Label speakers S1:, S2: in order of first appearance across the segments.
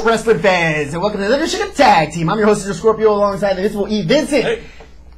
S1: wrestling fans, and welcome to the Invincible Tag Team. I'm your host, Cesar Scorpio, alongside the Invincible Vincent.
S2: Hey.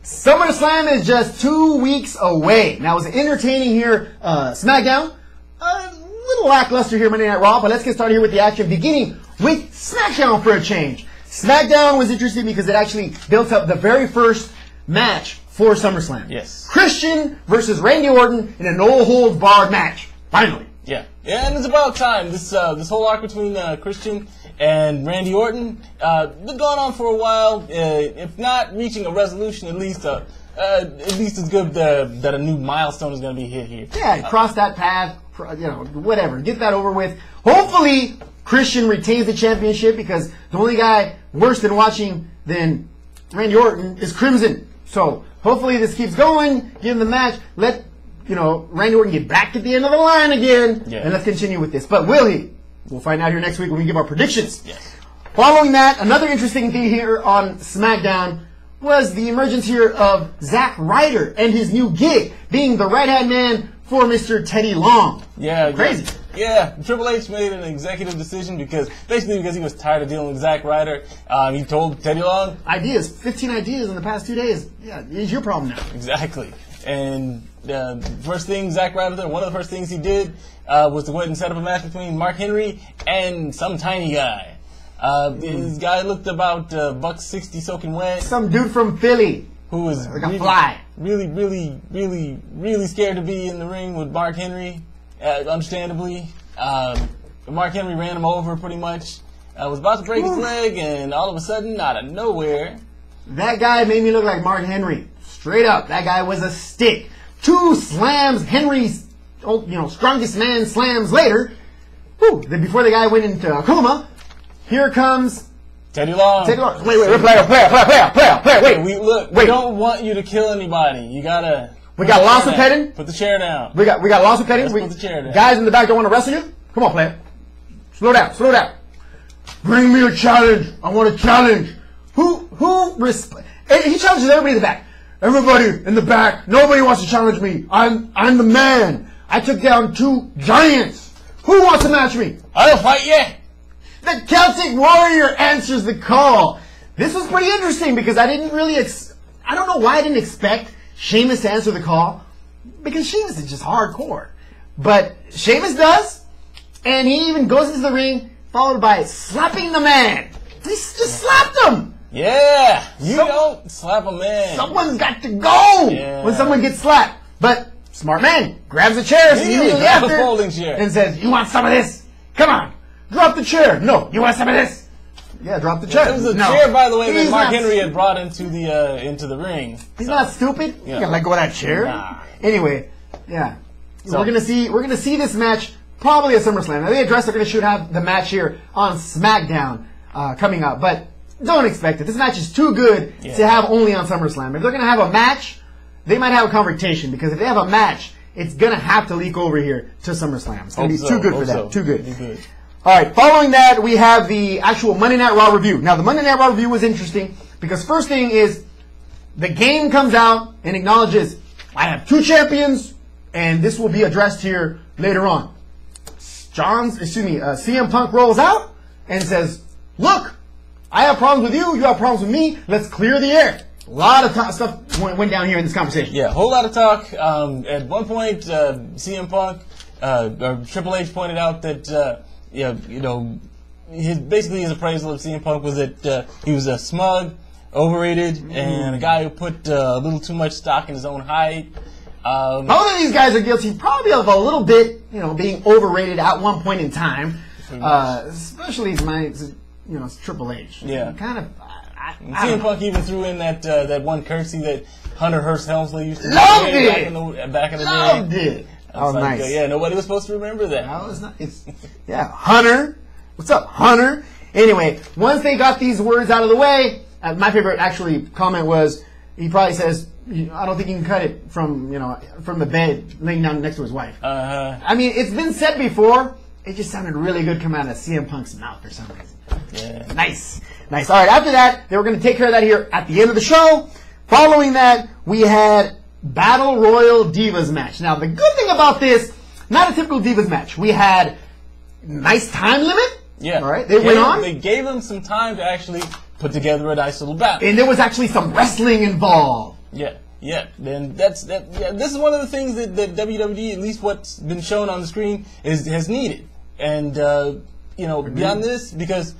S1: SummerSlam is just 2 weeks away. Now, it was entertaining here, Smackdown. A little lackluster here, Monday Night Raw, but let's get started here with the action, beginning with Smackdown for a change. Smackdown was interesting because it actually built up the very first match for SummerSlam.
S2: Yes.
S1: Christian versus Randy Orton in a no-holds-barred match. Finally.
S2: Yeah, and it's about time. This whole arc between Christian and Randy Orton been going on for a while. If not reaching a resolution, at least as good that a new milestone is going to be hit here.
S1: Yeah, cross that path. Whatever. Get that over with. Hopefully, Christian retains the championship because the only guy worse than watching than Randy Orton is Crimson. So hopefully this keeps going. Give him the match. Let Randy Orton get back at the end of the line again, and let's continue with this. But will he? We'll find out here next week when we give our predictions.
S2: Yes.
S1: Following that, another interesting thing here on SmackDown was the emergence here of Zack Ryder and his new gig, being the right-hand man for Mr. Teddy Long.
S2: Yeah.
S1: Crazy.
S2: Yeah, Triple H made an executive decision because he was tired of dealing with Zack Ryder. He told Teddy Long,
S1: 15 ideas in the past 2 days. Yeah, it's your problem now.
S2: Exactly. And first thing Zack Ryder, one of the first things he did was to go ahead and set up a match between Mark Henry and some tiny guy. This guy looked about $160 soaking wet.
S1: Some dude from Philly.
S2: Who was
S1: like a fly.
S2: Really scared to be in the ring with Mark Henry, understandably. Mark Henry ran him over pretty much. Was about to break his leg, and all of a sudden, out of nowhere,
S1: that guy made me look like Mark Henry. Straight up, that guy was a stick. 2 slams, Henry's, strongest man slams later. Before the guy went into a coma, here comes
S2: Teddy Long.
S1: Wait, player. Wait.
S2: We don't want you to kill anybody. You gotta.
S1: We got lost with petting.
S2: Put the chair down.
S1: We got lost with petting.
S2: Put the chair down.
S1: Guys in the back don't want to wrestle you. Come on, player. Slow down. Bring me a challenge. I want a challenge. He challenges everybody in the back. Everybody in the back. Nobody wants to challenge me. I'm the man. I took down 2 giants. Who wants to match me?
S2: I'll fight you.
S1: The Celtic Warrior answers the call. This was pretty interesting because I didn't really I don't know why I didn't expect Sheamus to answer the call, because Sheamus is just hardcore. But Sheamus does, and he even goes into the ring, followed by slapping the man. He just slapped him.
S2: Yeah, don't slap a man.
S1: Someone's got to go when someone gets slapped. But smart man grabs a chair immediately after
S2: a folding chair
S1: and says, "You want some of this? Come on, drop the chair. No, you want some of this? Yeah, drop the chair."
S2: It was a chair, by the way, that Mark Henry had brought into the ring.
S1: He's not stupid. You can't let go of that chair.
S2: Nah.
S1: Anyway, so we're gonna see this match probably at SummerSlam. Now, they addressed they're gonna have the match here on SmackDown coming up, but don't expect it. This match is too good to have only on SummerSlam. If they're gonna have a match, they might have a confrontation, because if they have a match, it's gonna have to leak over here to SummerSlam. It's gonna be too good for that. Too good. All right. Following that, we have the actual Monday Night Raw review. Now, the Monday Night Raw review was interesting because first thing is the game comes out and acknowledges I have 2 champions, and this will be addressed here later on. CM Punk rolls out and says, "Look, I have problems with you. You have problems with me. Let's clear the air." A lot of stuff went down here in this conversation.
S2: Yeah, a whole lot of talk. At one point, CM Punk, or Triple H pointed out that, basically his appraisal of CM Punk was that he was a smug, overrated, and a guy who put a little too much stock in his own height.
S1: Both of these guys are guilty probably of a little bit, being overrated at one point in time. Especially it's Triple H.
S2: Yeah.
S1: Kind of.
S2: CM Punk even threw in that one curtsy that Hunter Hearst Helmsley used to do
S1: back in the day. Loved it.
S2: That was nice. Nobody was supposed to remember that.
S1: That was nice. Yeah, Hunter. What's up, Hunter? Anyway, once they got these words out of the way, my favorite comment was, he probably says, "I don't think you can cut it from the bed laying down next to his wife." I mean, it's been said before. It just sounded really good coming out of CM Punk's mouth for some reason.
S2: Yeah.
S1: Nice. All right, after that, they were going to take care of that here at the end of the show. Following that, we had Battle Royal Divas match. Now, the good thing about this, not a typical Divas match. We had nice time limit.
S2: Yeah.
S1: All right. They went on.
S2: They gave him some time to actually put together a nice little battle.
S1: And there was actually some wrestling involved.
S2: Yeah. Yeah. Then this is one of the things that WWE, at least what's been shown on the screen, has needed. And beyond this, because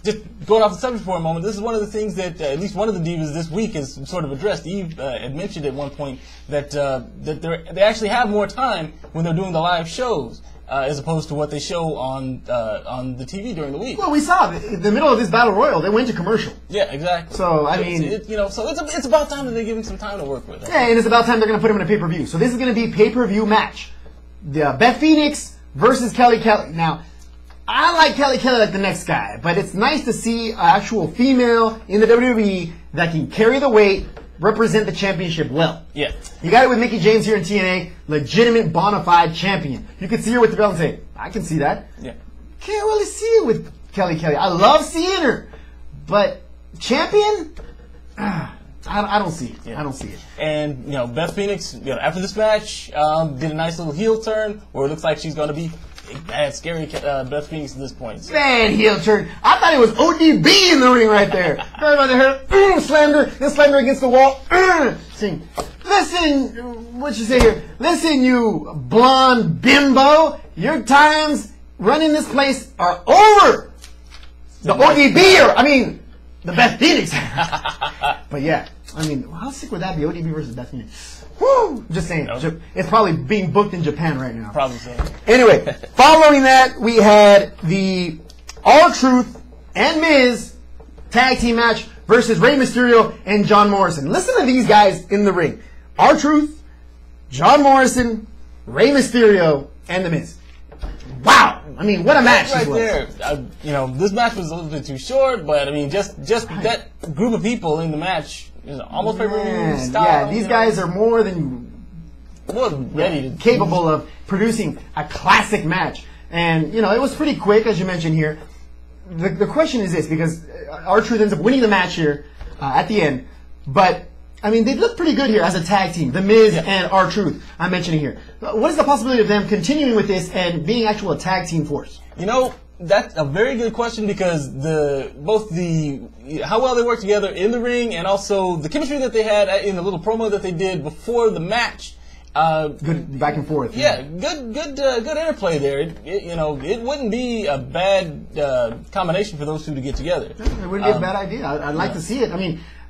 S2: just going off the subject for a moment, this is one of the things that at least one of the divas this week has sort of addressed. Eve had mentioned at one point that they actually have more time when they're doing the live shows as opposed to what they show on the TV during the week.
S1: Well, we saw in the middle of this battle royal, they went to commercial.
S2: Yeah, exactly.
S1: So I mean,
S2: it's about time that they give him some time to work with.
S1: Yeah, and it's about time they're going to put him in a pay-per-view. So this is going to be a pay-per-view match. The Beth Phoenix versus Kelly Kelly. Now, I like Kelly Kelly like the next guy, but it's nice to see an actual female in the WWE that can carry the weight, represent the championship well.
S2: Yeah.
S1: You got it with Mickie James here in TNA, legitimate bona fide champion. You can see her with the belt and say, I can see that.
S2: Yeah.
S1: Can't really see it with Kelly Kelly. I love seeing her, but champion? I don't see it. Yeah. I don't see it.
S2: And, Beth Phoenix, after this match, did a nice little heel turn where it looks like she's going to be bad, scary Beth Phoenix at this point. So.
S1: Bad heel turn. I thought it was ODB in the ring right there. Right by the hair. Slammed her. Then slammed her against the wall. Listen, what you say here? Listen, you blonde bimbo. Your times running this place are over. The ODB, the Beth Phoenix. But yeah, how sick would that be? ODB versus Beth Phoenix. Woo! Just saying. Nope. It's probably being booked in Japan right now.
S2: Probably so.
S1: Anyway, following that, we had the R-Truth and Miz tag team match versus Rey Mysterio and John Morrison. Listen to these guys in the ring. R-Truth, John Morrison, Rey Mysterio, and The Miz. Wow! What a match
S2: right
S1: this was.
S2: There. This match was a little bit too short, but just right. That group of people in the match is almost pay-per-view style.
S1: Yeah, these guys are more than
S2: ready to
S1: capable of producing a classic match. And it was pretty quick, as you mentioned here. The question is this, because R-Truth ends up winning the match here at the end, but they look pretty good here as a tag team. The Miz and R-Truth, I'm mentioning here. What is the possibility of them continuing with this and being actual a tag team force?
S2: That's a very good question because how well they work together in the ring and also the chemistry that they had in the little promo that they did before the match.
S1: Good back and forth.
S2: Yeah, good interplay there. It wouldn't be a bad combination for those two to get together.
S1: It wouldn't be a bad idea. I'd like to see it.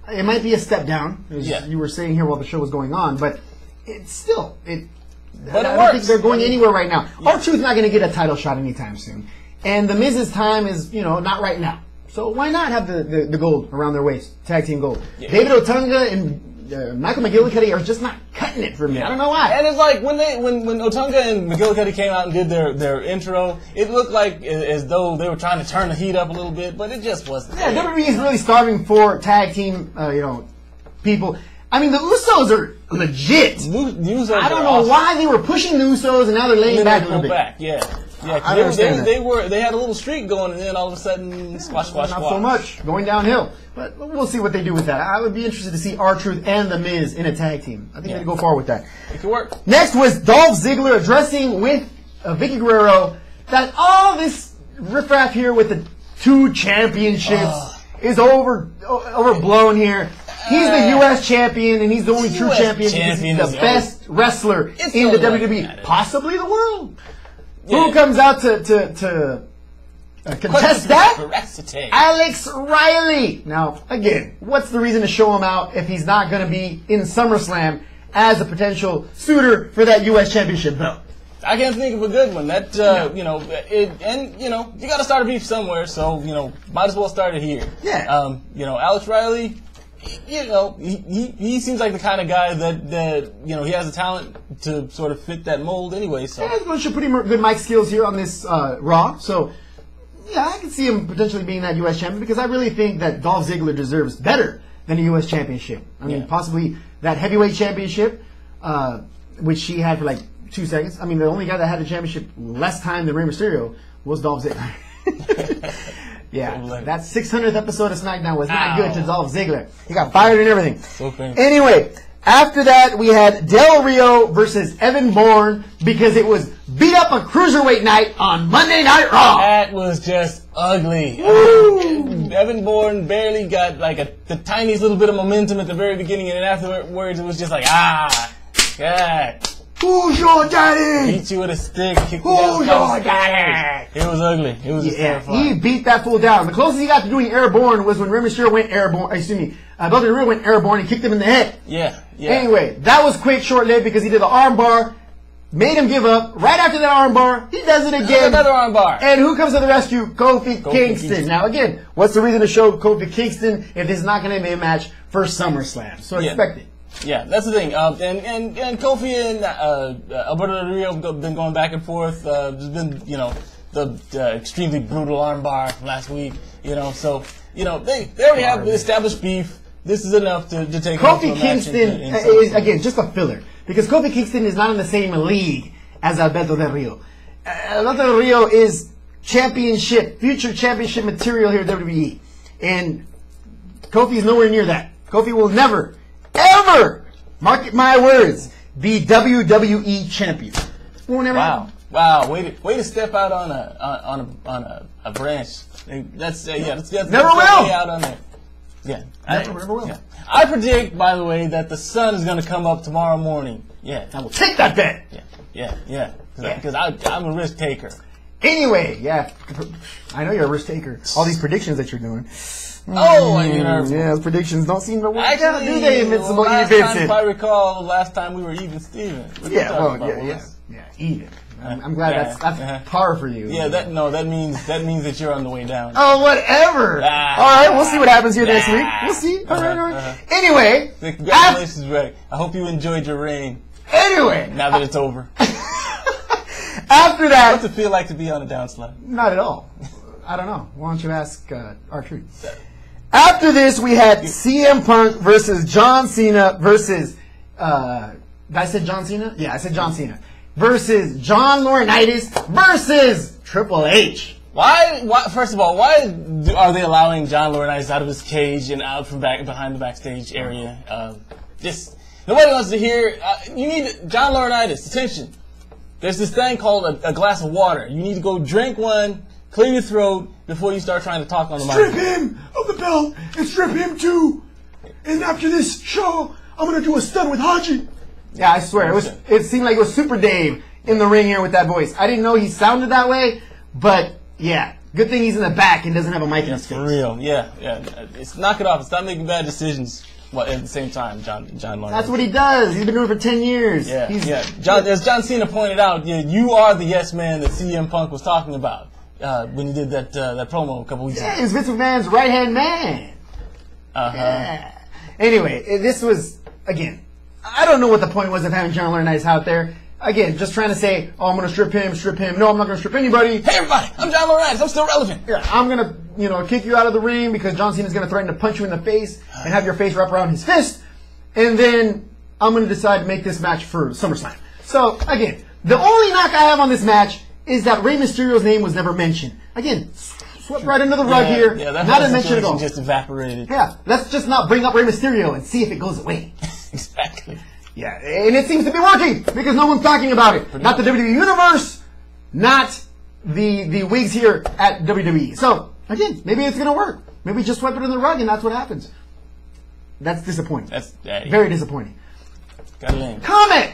S1: It might be a step down, as you were saying here while the show was going on, but it's still
S2: But
S1: I don't think they're going anywhere right now.
S2: Yeah.
S1: R-Truth's not going to get a title shot anytime soon, and the Miz's time is not right now. So why not have the gold around their waist, tag team gold? Yeah. David Otunga and Michael McGillicuddy are just not cutting it for me. I don't know why.
S2: And it's like when Otunga and McGillicuddy came out and did their intro, it looked like as though they were trying to turn the heat up a little bit, but it just wasn't.
S1: Yeah, WWE is really starving for tag team, people. The Usos are legit.
S2: Usos
S1: I don't know why they were pushing the Usos and now they're laying back a little bit. They
S2: had a little streak going, and then all of a sudden, squash.
S1: Not so much, going downhill. But we'll see what they do with that. I would be interested to see R-Truth and The Miz in a tag team. I think they'd go far with that.
S2: It could work.
S1: Next was Dolph Ziggler addressing with Vicky Guerrero that all this riffraff here with the 2 championships is overblown here. He's the U.S. champion, and he's the only true champion. He's the best wrestler in the WWE, possibly the world. Yeah. Who comes out to contest that? Alex Riley. Now, again, what's the reason to show him out if he's not going to be in SummerSlam as a potential suitor for that U.S. championship belt?
S2: I can't think of a good one. That you got to start a beef somewhere, so might as well start it here.
S1: Yeah.
S2: Alex Riley. He seems like the kind of guy that he has the talent to sort of fit that mold anyway. So
S1: he's got pretty good mic skills here on this Raw. So yeah, I can see him potentially being that U.S. champion because I really think that Dolph Ziggler deserves better than a U.S. championship. Possibly that heavyweight championship, which he had for like 2 seconds. The only guy that had the championship less time than Rey Mysterio was Dolph Ziggler. Yeah, that 600th episode of SmackDown was not good to Dolph Ziggler. He got fired and everything.
S2: So painful.
S1: Anyway, After that, we had Del Rio versus Evan Bourne because it was beat up on Cruiserweight night on Monday Night Raw.
S2: That was just ugly. Evan Bourne barely got like the tiniest little bit of momentum at the very beginning, and then afterwards it was just like, God.
S1: Who's your daddy?
S2: Beat you with a stick. Who's
S1: your daddy?
S2: It was ugly. It was just terrifying.
S1: He beat that fool down. The closest he got to doing airborne was when Rey Mysterio went airborne. Del Rio went airborne and kicked him in the head.
S2: Yeah.
S1: Anyway, that was quick, short-lived because he did the arm bar, made him give up. Right after that arm bar, he does it again.
S2: Another arm bar.
S1: And who comes to the rescue? Kofi Kingston. Now, again, what's the reason to show Kofi Kingston if this is not going to be a match for SummerSlam? So expect it.
S2: Yeah, that's the thing. And Kofi and Alberto Del Rio have been going back and forth. There's been, the extremely brutal armbar last week. So they already have established beef. This is enough to take
S1: Kofi Kingston is, again, just a filler. Because Kofi Kingston is not in the same league as Alberto Del Rio. Alberto Del Rio is future championship material here at WWE. And Kofi is nowhere near that. Kofi will never, ever, mark my words, be WWE champion. Won't ever happen.
S2: Wow! Way to step out on a branch. That's
S1: never will.
S2: Out on there. Yeah,
S1: never will.
S2: Yeah. I predict, by the way, that the sun is going to come up tomorrow morning. Yeah,
S1: I will take that bet.
S2: Yeah. Because I'm a risk taker.
S1: Anyway, I know you're a risk taker. All these predictions that you're doing. Those predictions don't seem to work out, do they, Invincible?
S2: Vincent? If I recall, last time we were even Steven.
S1: Even. I'm glad that's par for you.
S2: Yeah, that means that you're on the way down.
S1: Oh, whatever. All right, we'll see what happens here next week. We'll see. All right. Anyway,
S2: congratulations, Ray. I hope you enjoyed your reign.
S1: Anyway,
S2: now that it's over.
S1: After that,
S2: what's it feel like to be on a downslide?
S1: Not at all. I don't know. Why don't you ask R-Truth? After this, we had CM Punk versus John Cena versus. Did I say John Cena? Yeah, I said John Cena. Versus John Laurinaitis versus Triple H.
S2: Why? First of all, why are they allowing John Laurinaitis out of his cage and out from behind the backstage area? Nobody wants to hear. You need John Laurinaitis. Attention. There's this thing called a glass of water. You need to go drink one, clear your throat before you start trying to talk on the mic.
S1: Strip him of the belt and strip him too. And after this show, I'm gonna do a stunt with Haji. Yeah, I swear. It seemed like it was Super Dave in the ring here with that voice. I didn't know he sounded that way, but yeah. Good thing he's in the back and doesn't have a mic in his face.
S2: For real, yeah. Knock it off. Stop making bad decisions at the same time, John Laurinaitis.
S1: That's what he does. He's been doing it for 10 years.
S2: Yeah. As John Cena pointed out, you are the yes man that CM Punk was talking about when he did that promo a couple weeks ago.
S1: Yeah, he's Vince McMahon's right-hand man. Yeah. Anyway, this was, again, I don't know what the point was of having John Laurinaitis out there. Again, just trying to say, oh, I'm going to strip him. No, I'm not going to strip anybody.
S2: Hey, everybody, I'm John Laurinaitis. I'm still relevant.
S1: Yeah, I'm going to, kick you out of the ring because John Cena's going to threaten to punch you in the face and have your face wrap around his fist. And then I'm going to decide to make this match for SummerSlam. So, again, the only knock I have on this match is that Rey Mysterio's name was never mentioned. Again, swept right under the rug here.
S2: Yeah, that
S1: not mentioned at all.
S2: Just evaporated.
S1: Yeah, let's just not bring up Rey Mysterio and see if it goes away.
S2: Exactly.
S1: Yeah, and it seems to be working because no one's talking about it. Not the WWE Universe, not the wigs here at WWE. So, again, maybe it's going to work. Maybe just sweep it under the rug and that's what happens. That's disappointing. Very disappointing. Comment!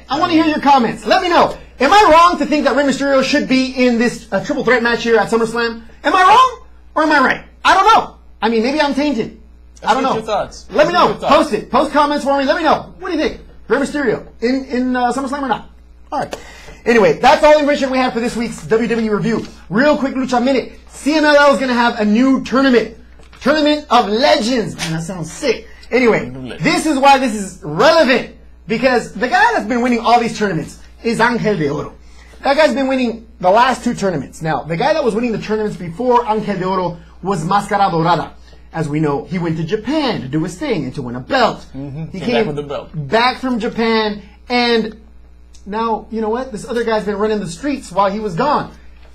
S1: I want to hear your comments. Let me know. Am I wrong to think that Rey Mysterio should be in this triple threat match here at SummerSlam? Am I wrong or am I right? I don't know. I mean, maybe I'm tainted. I don't know.
S2: Your thoughts.
S1: Let me know. Post it. Post comments for me. Let me know. What do you think? Rey Mysterio in SummerSlam or not? All right. Anyway, that's all the information we have for this week's WWE review. Real quick Lucha Minute. CMLL is going to have a new tournament. Tournament of Legends. Man, that sounds sick. Anyway, this is why this is relevant. Because the guy that's been winning all these tournaments is Angel de Oro. That guy's been winning the last two tournaments. Now, the guy that was winning the tournaments before Angel de Oro was Máscara Dorada. As we know, he went to Japan to do his thing and to win a belt. He came
S2: back with the belt.
S1: Back from Japan, and now, you know what? This other guy's been running the streets while he was gone.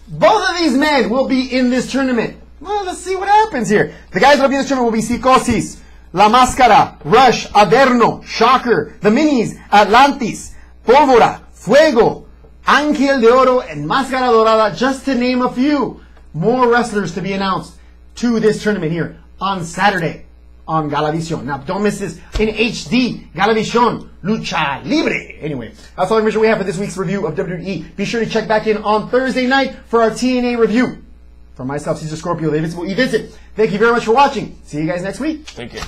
S1: Both of these men will be in this tournament. Well, let's see what happens here. The guys that will be in this tournament will be Psicosis, La Máscara, Rush, Averno, Shocker, The Minis, Atlantis, Pólvora, Fuego, Ángel de Oro, and Máscara Dorada, just to name a few. More wrestlers to be announced to this tournament here on Saturday on Galavisión. Now, don't miss this in HD. Galavisión, Lucha Libre. Anyway, that's all the information we have for this week's review of WWE. Be sure to check back in on Thursday night for our TNA review. For myself, Cesar, Scorpio, the Invincible, Vincent. Thank you very much for watching. See you guys next week.
S2: Take care.